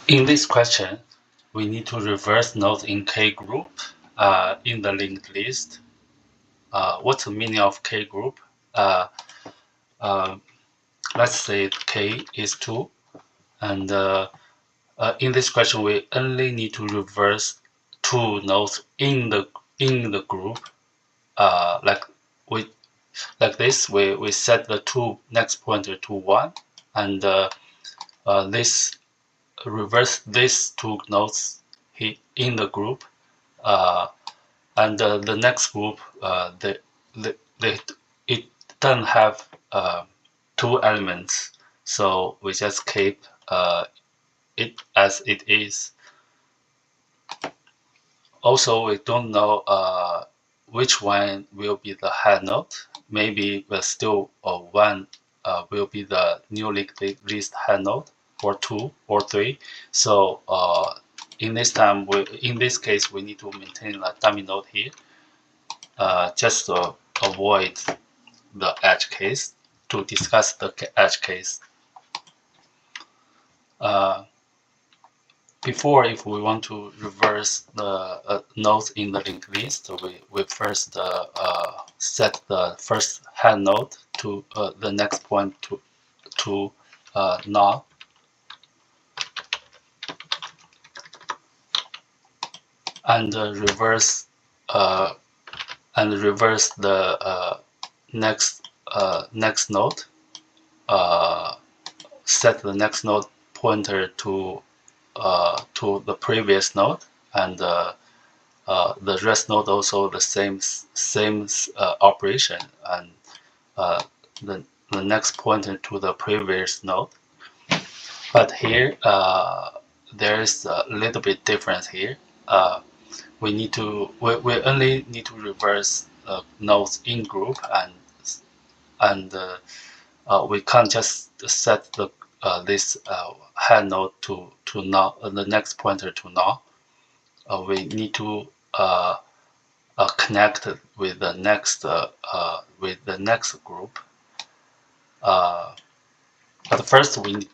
In this question, we need to reverse nodes in K group in the linked list. What's the meaning of K group? Uh, uh, let's say K is 2, and in this question, we only need to reverse 2 nodes in the group. Like we like this, we set the 2 next pointer to 1, and this reverse these 2 nodes in the group. And the next group, it doesn't have 2 elements, so we just keep it as it is. Also, we don't know which one will be the head node. Maybe still one will be the new linked list head node, or 2 or 3. So in this case, we need to maintain a dummy node here, just to avoid the edge case. To discuss the edge case, before, if we want to reverse the nodes in the linked list, we first set the first head node to the next point to null, and reverse the next node. Set the next node pointer to the previous node, and the rest node also the same operation, and the next pointer to the previous node. But here there is a little bit difference here. We only need to reverse nodes in group, and we can't just set this head node to null, the next pointer to null. We need to connect with the next group. But first, we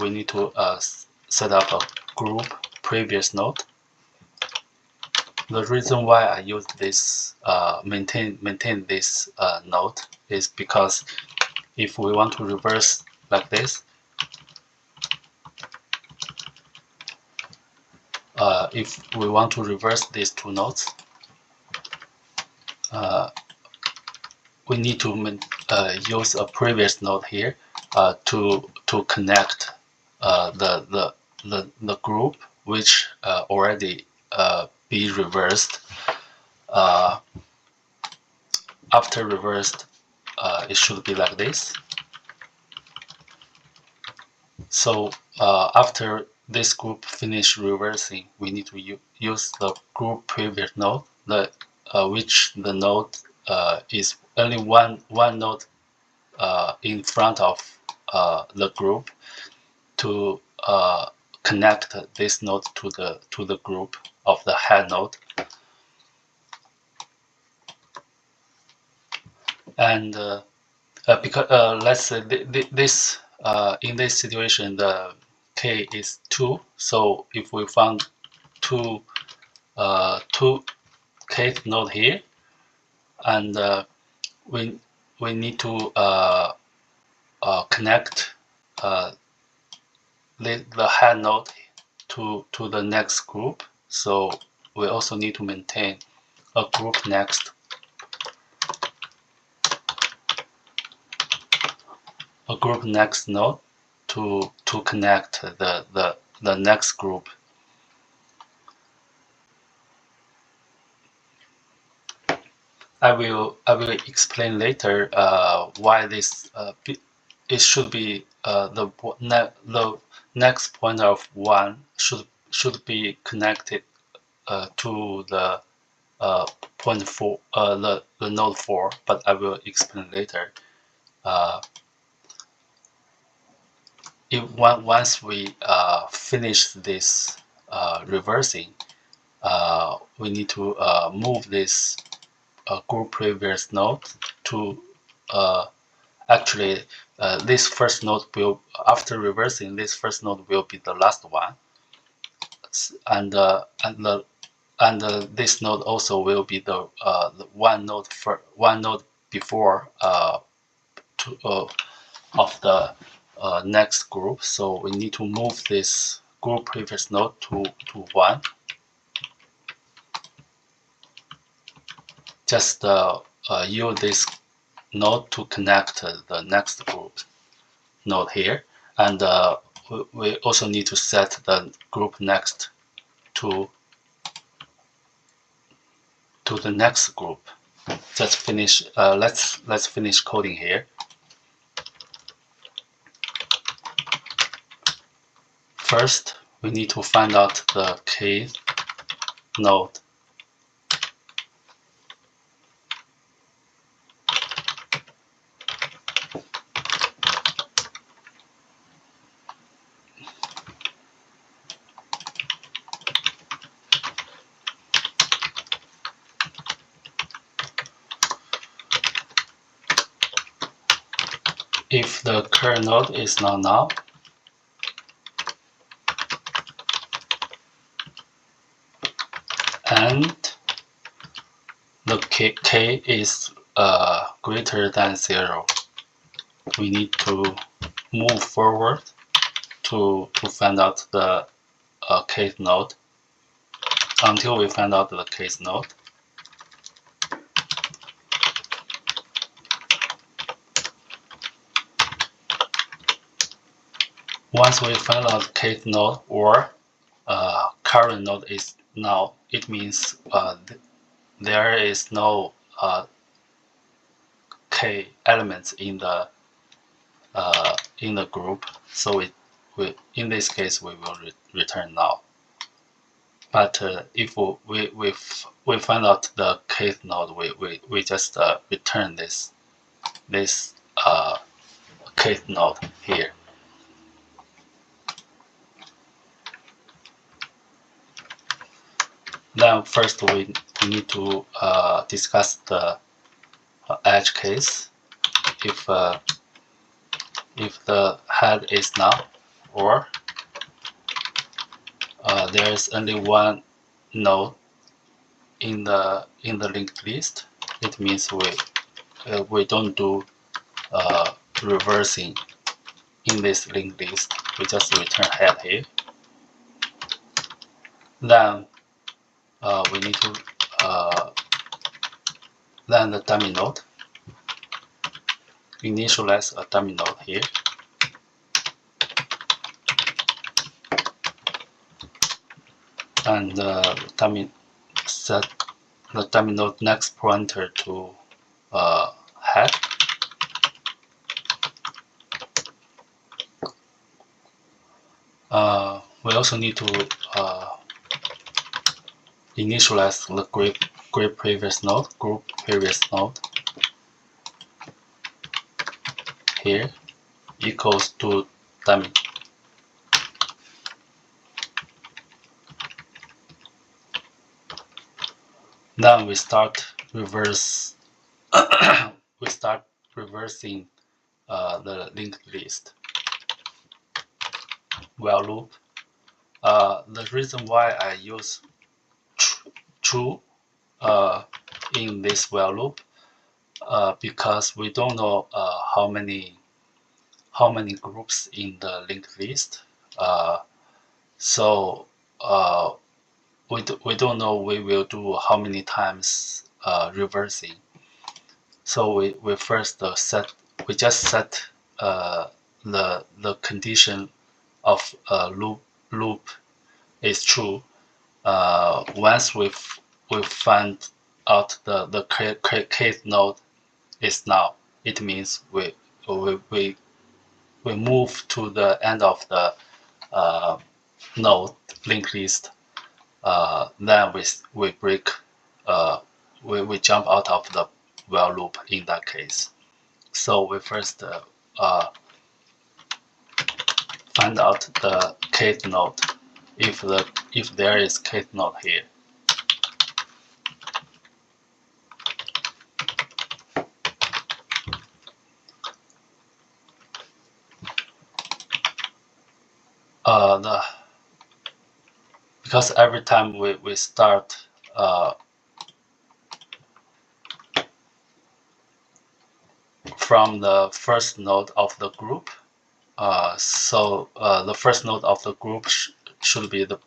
need to set up a group previous node. The reason why I use this maintain this node is because if we want to reverse like this, if we want to reverse these 2 nodes, we need to use a previous node here to connect the group which already be reversed. After reversed, it should be like this. So after this group finish reversing, we need to use the group previous node, which the node is only one node in front of the group, to connect this node to the group of the head node. And because let's say this in this situation the k is 2, so if we found two kth node here, and we need to connect the head node to the next group, so we also need to maintain a group next node to connect the next group. I will explain later why this it should be the next point of 1 should be connected to the point 4, the node 4, but I will explain later. Once we finish this reversing, we need to move this group previous node to actually this first node will, after reversing, this first node will be the last one. this node also will be the one node before of the next group. So we need to move this group previous node to 1. Just use this node to connect the next group node here, and we also need to set the group next to the next group. Just finish. Let's finish coding here. First, we need to find out the kth node. If the current node is not null, and the k is greater than 0, we need to move forward to find out the kth node until we find out the kth node. Once we find out kth node or current node is null, it means there is no k elements in the group. So in this case we will return null. But if we find out the kth node, we just return this kth node here. Then first we need to discuss the edge case. If the head is null, or there is only one node in the linked list, it means we don't do reversing in this linked list. We just return head here. Then we need to then the dummy node. Initialize a dummy node here. And set the dummy node next pointer to head. We also need to initialize the group previous node here equals to dummy. Then we start reversing the linked list while loop. The reason why I use true in this while loop because we don't know how many groups in the linked list. So we don't know we will do how many times reversing. So we first just set the condition of loop is true. Once we find out the kth node is null, it means we move to the end of the node linked list. Then we break we jump out of the while loop in that case. So we first find out the kth node if there is kth node here. because every time we start from the first node of the group, so the first node of the group should be the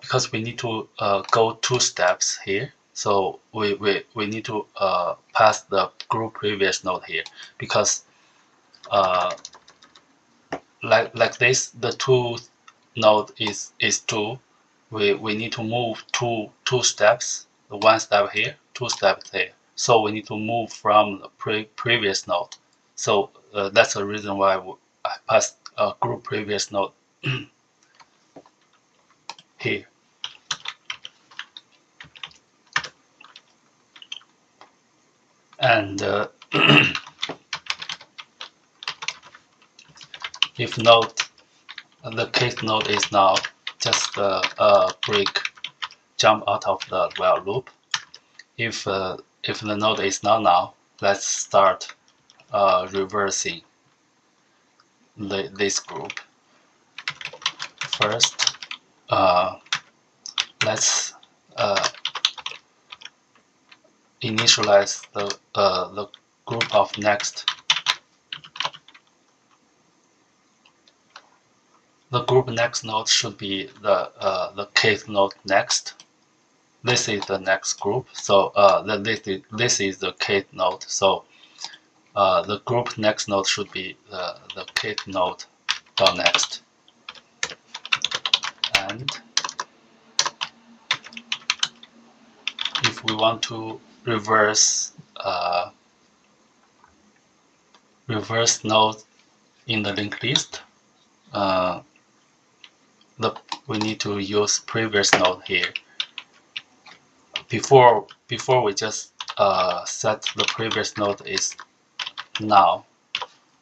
because we need to go 2 steps here. So we need to pass the group previous node here, because like this, the 2 node is 2. We need to move two steps, 1 step here, 2 steps there. So we need to move from the previous node. So that's the reason why I passed a group previous node here. And if node, the case node is now just break, jump out of the while loop. If the node is not now, let's start reversing this group. First, let's initialize the group of next. The group next node should be the kth node next. This is the next group, so this is the kth node. So the group next node should be the kth node dot next. And if we want to reverse node in the linked list, we need to use previous node here. Before we just set the previous node is now.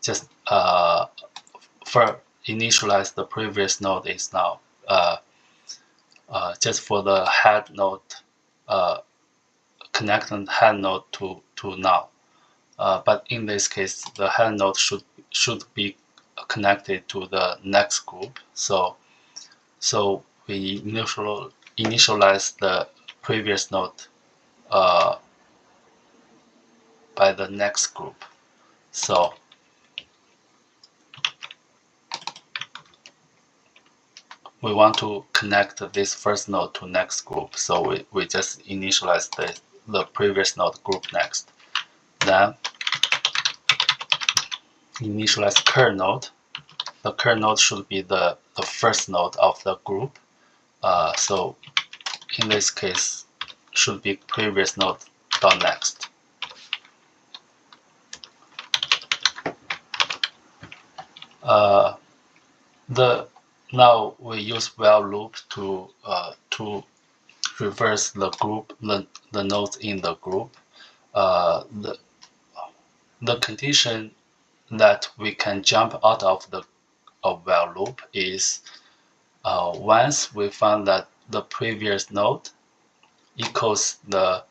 Just for initialize the previous node is now. Just for the head node, connect the head node to now. But in this case, the head node should be connected to the next group. So we initialize the previous node by the next group. So we want to connect this first node to next group. So we just initialize the previous node group next. Then initialize current node. The current node should be the first node of the group. So in this case, should be previous node dot next. Now we use while loop to reverse the group, the nodes in the group. The condition that we can jump out of the while loop is once we find that the previous node equals to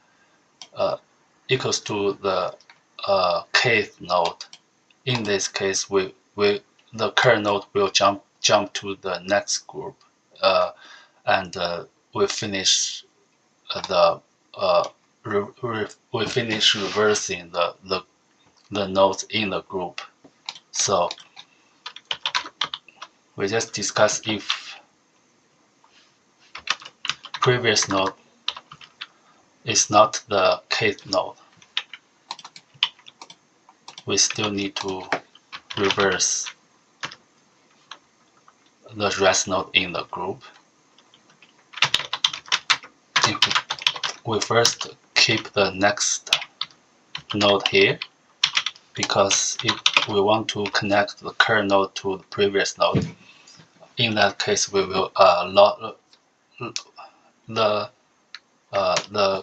the kth node. In this case, the current node will jump to the next group, and we finish reversing the nodes in the group. So we just discuss if previous node is not the kth node, we still need to reverse the rest node in the group. We first keep the next node here, because if we want to connect the current node to the previous node, in that case we will the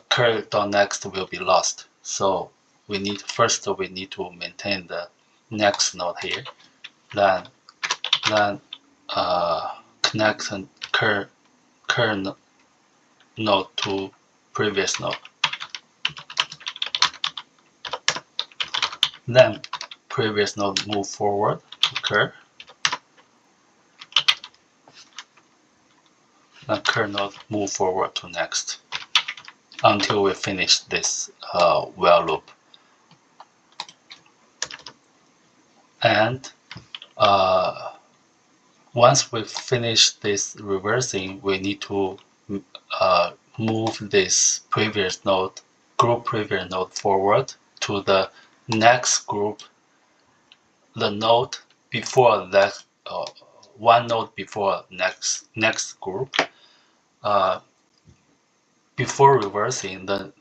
current dot next will be lost. So we need to maintain the next node here, then connect current node to previous node. Then previous node move forward to occur. current node move forward to next until we finish this while loop. And once we finish this reversing, we need to move this previous node, group previous node forward to the next group, the node before that, one node before next group. Before reversing, the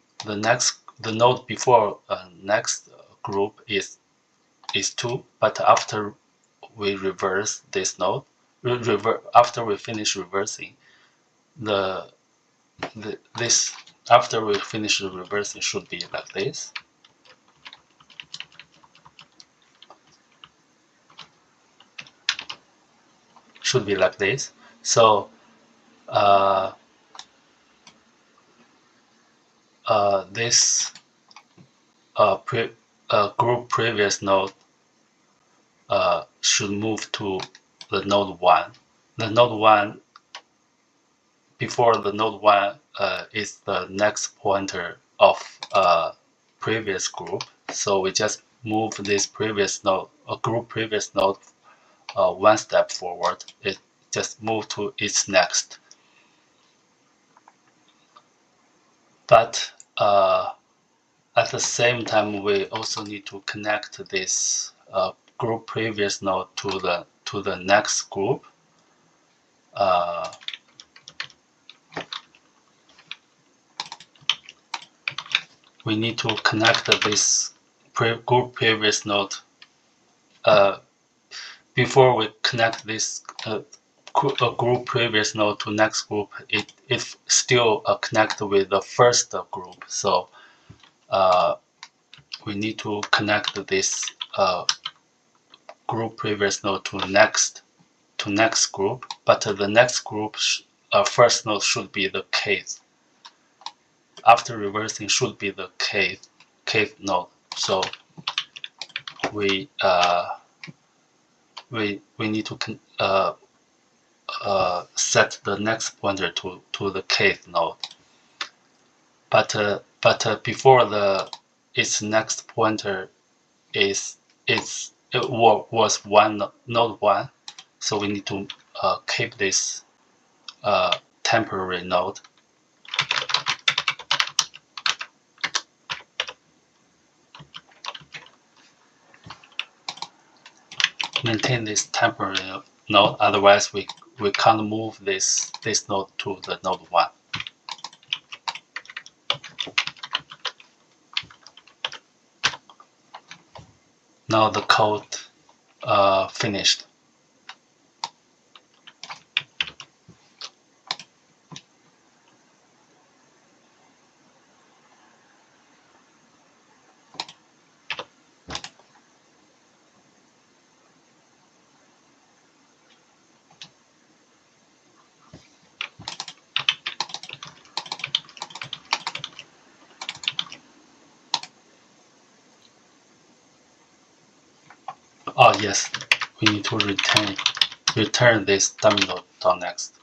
node before next group is 2, but after we reverse this node, after we finish reversing, after we finish the reversing should be like this. Should be like this. So this group previous node should move to the node 1. The node 1, before the node 1 is the next pointer of previous group. So we just move this previous node, group previous node, one step forward. It just move to its next. But at the same time, we also need to connect this group previous node to the next group. We need to connect this group previous node. Before we connect this group previous node to next group, it still connect with the first group. So we need to connect this group previous node to next group, but the next group first node should be the kth. After reversing should be the kth node. So we need to set the next pointer to the kth node. But before its next pointer was node 1, so we need to keep this temporary node. Maintain this temporary node, otherwise we can't move this node to the node 1. Now the code finished. Oh yes, we need to return this dummy node.next.